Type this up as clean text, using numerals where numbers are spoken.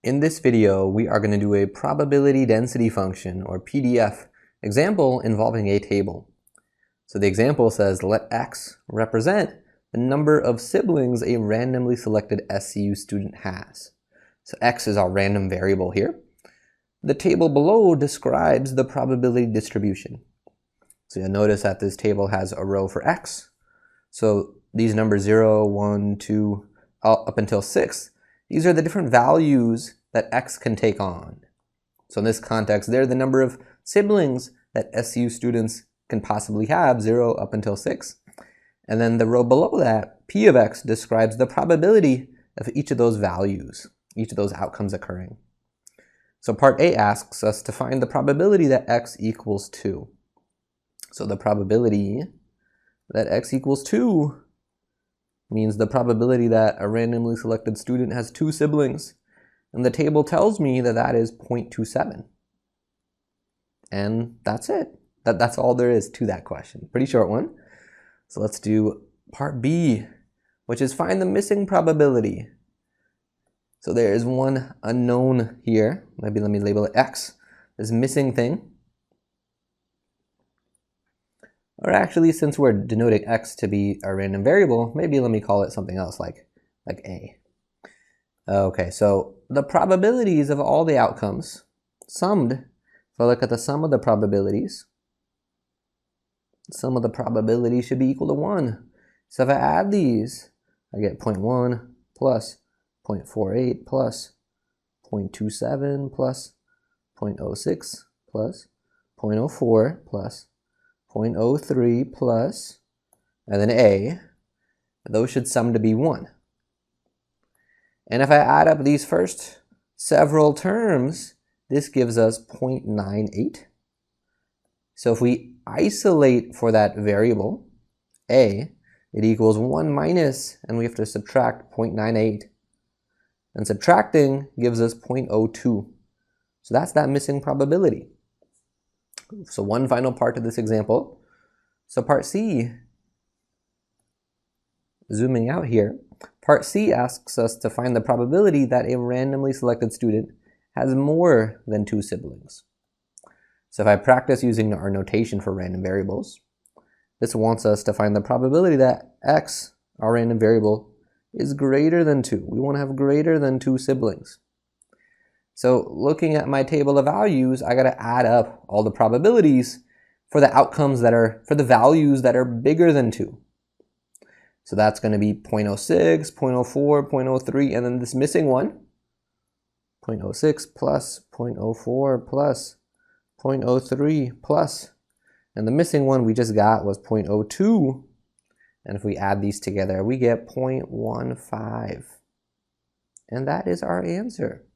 In this video, we are going to do a probability density function, or PDF, example involving a table. So the example says, let X represent the number of siblings a randomly selected SCU student has. So X is our random variable here. The table below describes the probability distribution. So you'll notice that this table has a row for X. So these numbers 0, 1, 2, up until 6, these are the different values that X can take on. So in this context, they're the number of siblings that SCU students can possibly have, 0 up until 6. And then the row below that, P of X, describes the probability of each of those values, each of those outcomes occurring. So part A asks us to find the probability that X equals 2. So the probability that X equals 2 means the probability that a randomly selected student has 2 siblings. And the table tells me that that is 0.27. And that's it. That's all there is to that question. Pretty short one. So let's do part B, which is find the missing probability. So there is one unknown here. Maybe let me label it X, this missing thing. Or actually, since we're denoting X to be a random variable, maybe let me call it something else like A. Okay, so the probabilities of all the outcomes summed, if I look at the sum of the probabilities should be equal to 1. So if I add these, I get 0.1 plus 0.48 plus 0.27 plus 0.06 plus 0.04 plus 0.03 plus, and then A, those should sum to be 1. And if I add up these first several terms, this gives us 0.98. So if we isolate for that variable, A, it equals 1 minus, and we have to subtract 0.98. And subtracting gives us 0.02. So that's that missing probability. So one final part of this example. So part C, zooming out here, part C asks us to find the probability that a randomly selected student has more than 2 siblings. So if I practice using our notation for random variables, this wants us to find the probability that X, our random variable, is greater than 2. We want to have greater than 2 siblings. So looking at my table of values, I got to add up all the probabilities for the outcomes that are, for the values that are bigger than 2. So that's going to be 0.06, 0.04, 0.03, and then this missing one, 0.06 plus 0.04 plus 0.03 plus, and the missing one we just got was 0.02. And if we add these together, we get 0.15. And that is our answer.